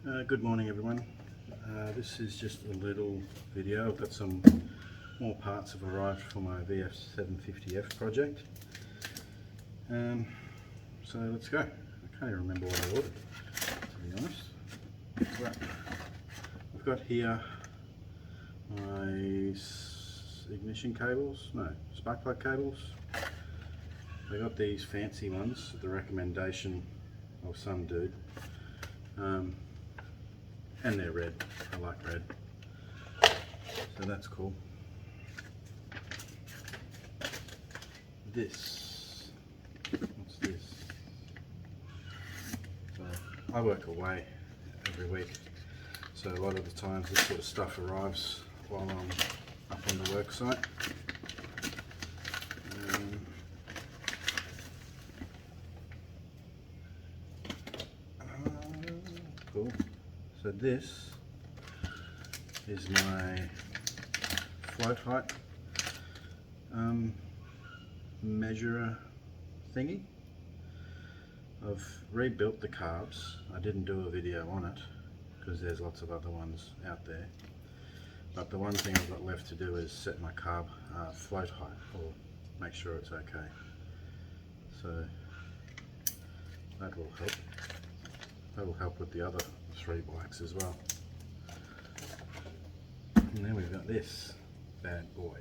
Good morning everyone. This is just a little video. I've got some more parts have arrived for my VF750F project. So let's go. I can't even remember what I ordered, to be honest. Right. I've got here my ignition cables, no, spark plug cables. I got these fancy ones at the recommendation of some dude. And they're red. I like red, so that's cool. What's this? So I work away every week, so a lot of the times this sort of stuff arrives while I'm up on the work site. Cool. So this is my float height measurer thingy. I've rebuilt the carbs. I didn't do a video on it because there's lots of other ones out there. But the one thing I've got left to do is set my carb float height, or make sure it's okay. So that will help. That will help with the other 3 bikes as well. And then we've got this bad boy.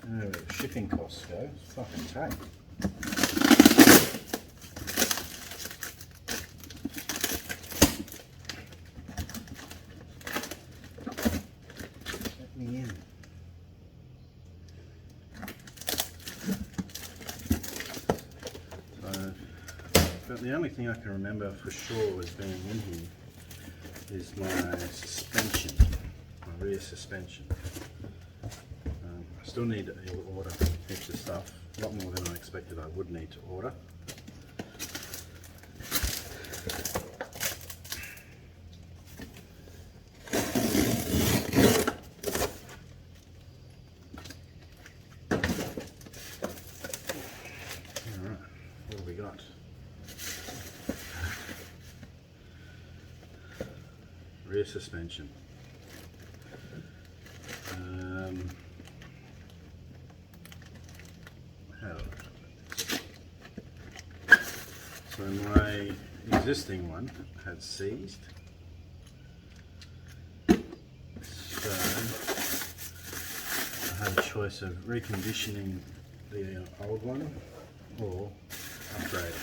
Where the shipping costs go, it's fucking tight. But the only thing I can remember for sure as being in here is my suspension, my rear suspension. I still need to order heaps of stuff, a lot more than I expected I would need to order. Alright, what have we got? Rear suspension. So my existing one had seized. So I had a choice of reconditioning the old one or upgrade.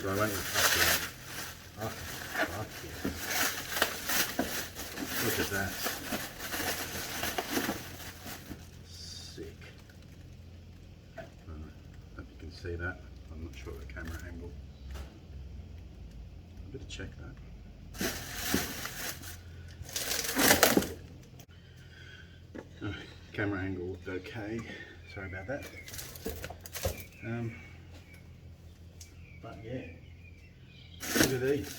So I went with upgrade. Fuck yeah. Look at that. Sick. Hope you can see that. I'm not sure of the camera angle. I better check that. Camera angle looked okay. Sorry about that. But yeah, look at these.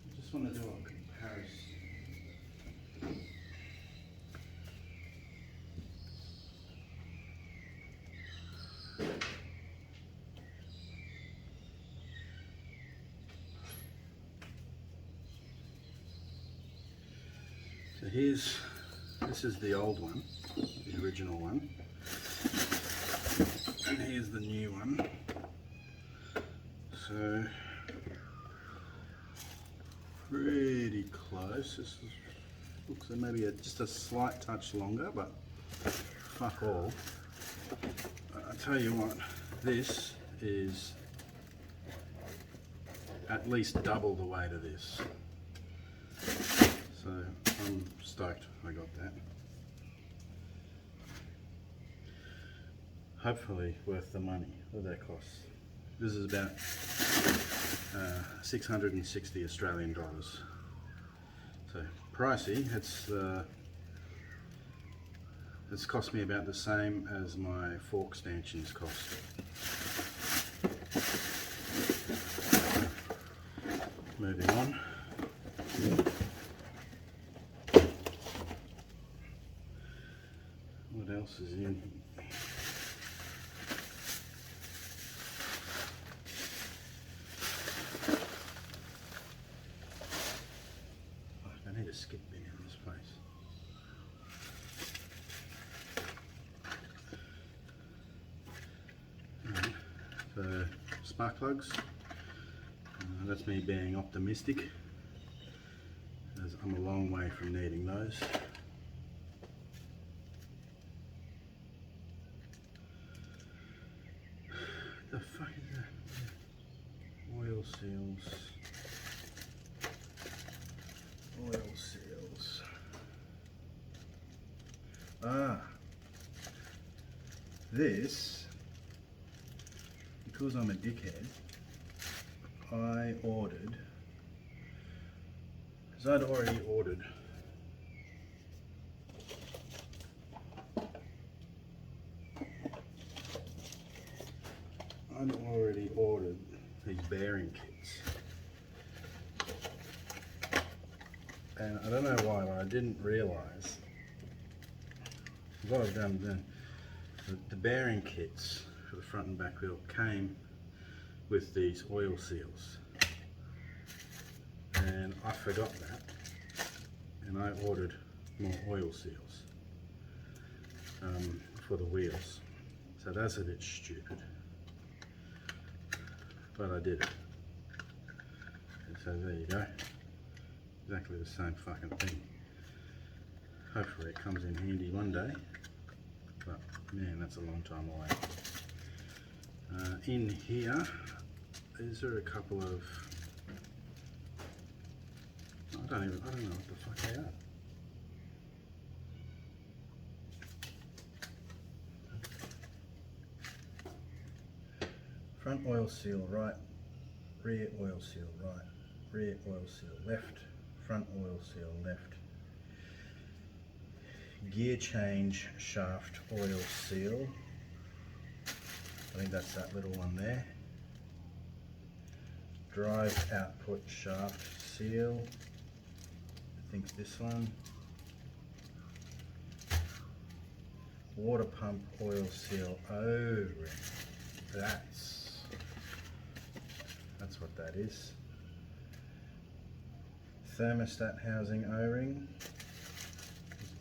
I just want to do a comparison. So this is the old one, the original one, and here's the new one. So pretty close. This looks like maybe just a slight touch longer, but fuck all. I'll tell you what, this is at least double the weight of this. So I'm stoked I got that. Hopefully worth the money. What did that cost? This is about 660 Australian dollars. So pricey. It's cost me about the same as my fork stanchions cost. moving on. What else is in here? Fuck, I need a skip bin in this place. Right. So, spark plugs. That's me being optimistic, as I'm a long way from needing those. The fuck is that? Oil seals. Oil seals. Ah, this, because I'm a dickhead, I ordered, because I'd already ordered these bearing kits, and I don't know why, but I didn't realise what I've done then. The bearing kits for the front and back wheel came with these oil seals, and I forgot that, and I ordered more oil seals for the wheels. So that's a bit stupid, but I did it. And so there you go, exactly the same fucking thing. Hopefully it comes in handy one day, but man, that's a long time away. In here, these are a couple of, I don't know what the fuck they are. Front oil seal right, rear oil seal right, rear oil seal left, front oil seal left. Gear change shaft oil seal. I think that's that little one there. Drive output shaft seal. I think this one. Water pump oil seal O-ring. That's what that is. Thermostat housing O-ring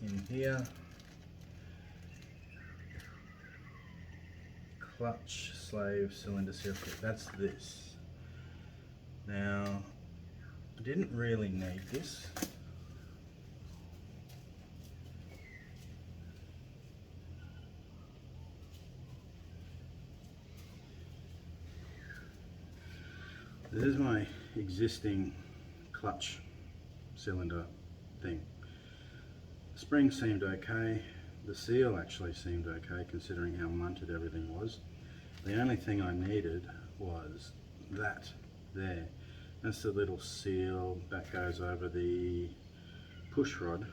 is in here. Clutch slave cylinder seal kit. That's this. Now, I didn't really need this. This is my existing clutch cylinder thing. The spring seemed okay. The seal actually seemed okay considering how munted everything was. The only thing I needed was that there. That's the little seal that goes over the push rod.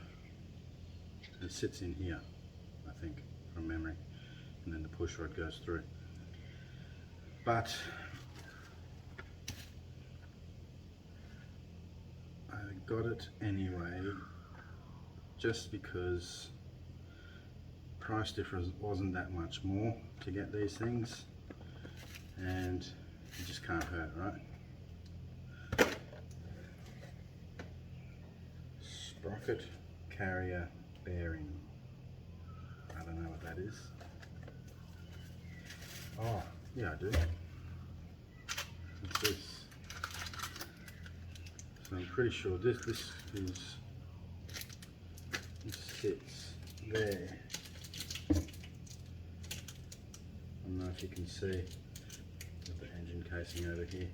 It sits in here, I think, from memory, and then the push rod goes through. But I got it anyway, just because price difference wasn't that much more to get these things, and you just can't hurt, right? Sprocket carrier bearing. I don't know what that is. Oh, yeah, I do. What's this? So I'm pretty sure this sits there. I don't know if you can see with the engine casing over here.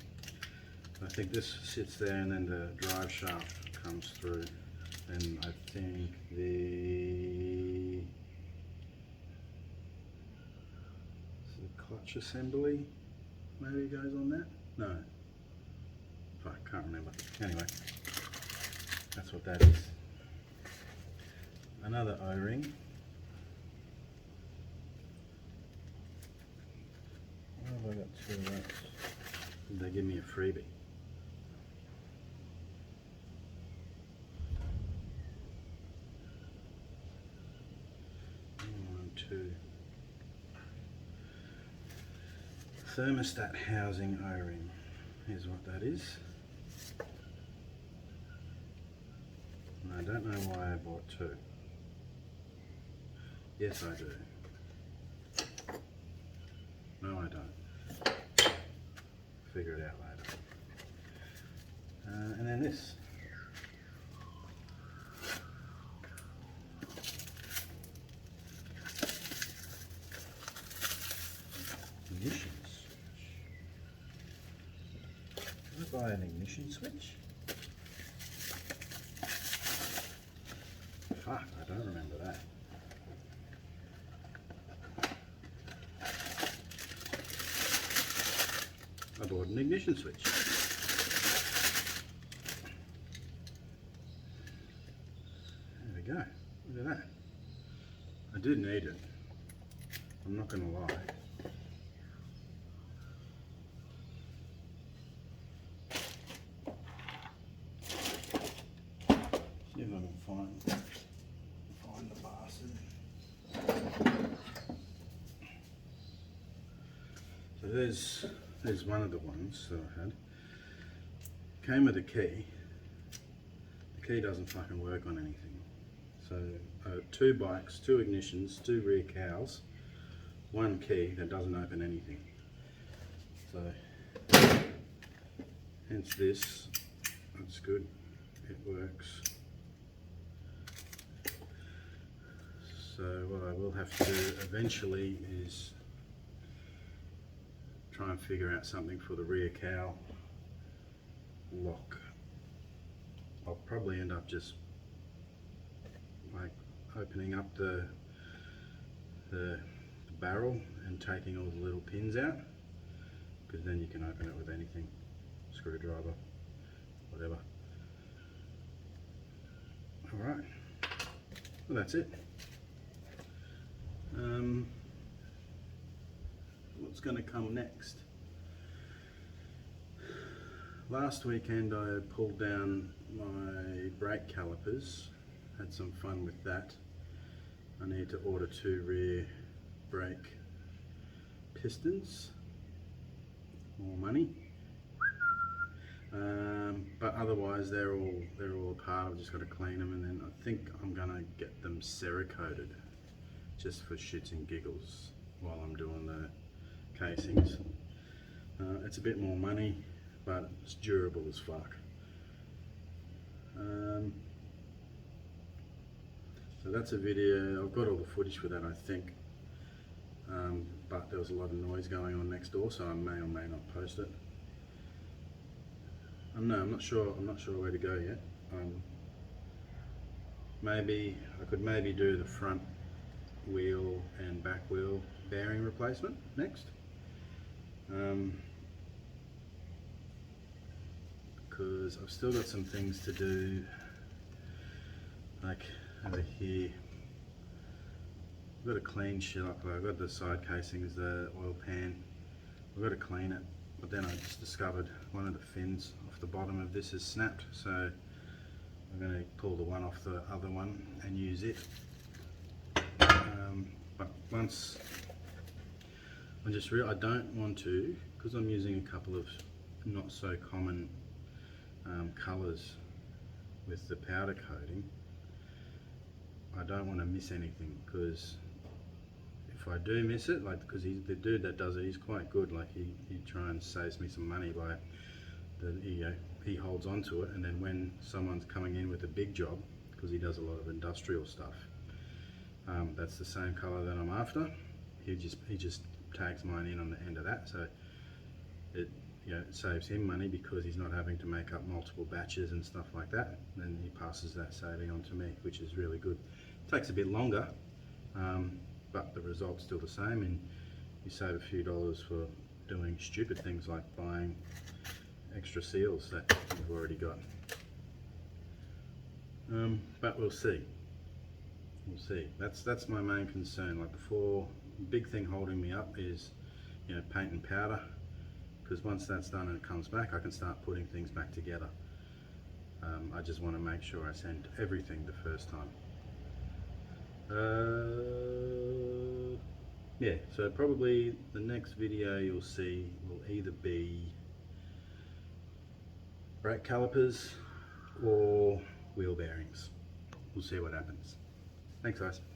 I think this sits there, and then the drive shaft comes through. And I think the clutch assembly maybe goes on that? No. I can't remember. Anyway, that's what that is. Another O-ring. Why have I got two of those? Did they give me a freebie? thermostat housing O-ring. Here's what that is. And I don't know why I bought two. Yes, I do. No, I don't. Figure it out later. And then this. Ignition switch. Did I buy an ignition switch? Fuck, I don't remember that. I bought an ignition switch. There we go. Look at that. I did need it. I'm not going to lie. See if I can find the bastard. So there's one of the ones that I had. Came with a key. The key doesn't fucking work on anything. So two bikes, two ignitions, two rear cowls, one key that doesn't open anything. So hence this. That's good. It works. So what I will have to do eventually is try and figure out something for the rear cowl lock. I'll probably end up just like opening up the barrel and taking all the little pins out, because then you can open it with anything, screwdriver, whatever. Alright, well that's it. What's going to come next? Last weekend I pulled down my brake calipers, had some fun with that. I need to order two rear brake pistons, more money, but otherwise they're all apart. I've just got to clean them, and then I think I'm going to get them Cerakoted just for shits and giggles while I'm doing the casings. It's a bit more money, but it's durable as fuck. So that's a video. I've got all the footage for that, I think, but there was a lot of noise going on next door, so I may or may not post it. No, I'm not sure where to go yet. Maybe I could do the front wheel and back wheel bearing replacement next, because I've still got some things to do, like over here. I've got to clean shit up. I've got the side casings, the oil pan, I've got to clean it, but then I just discovered one of the fins off the bottom of this is snapped, so I'm going to pull the one off the other one and use it. But once I don't want to, because I'm using a couple of not so common colours with the powder coating, I don't want to miss anything, because if I do miss it, like, because the dude that does it, he's quite good, like he tries and saves me some money by he holds on to it, and then when someone's coming in with a big job, because he does a lot of industrial stuff, that's the same colour that I'm after, he just tags mine in on the end of that, so it it saves him money because he's not having to make up multiple batches and stuff like that. Then he passes that saving on to me, which is really good. It takes a bit longer, but the result's still the same, and you save a few dollars for doing stupid things like buying extra seals that you've already got. But we'll see. We'll see. That's my main concern. Like, the big thing holding me up is, paint and powder. Because once that's done and it comes back, I can start putting things back together. I just want to make sure I send everything the first time. yeah, so probably the next video you'll see will either be brake calipers or wheel bearings. We'll see what happens. Thanks guys.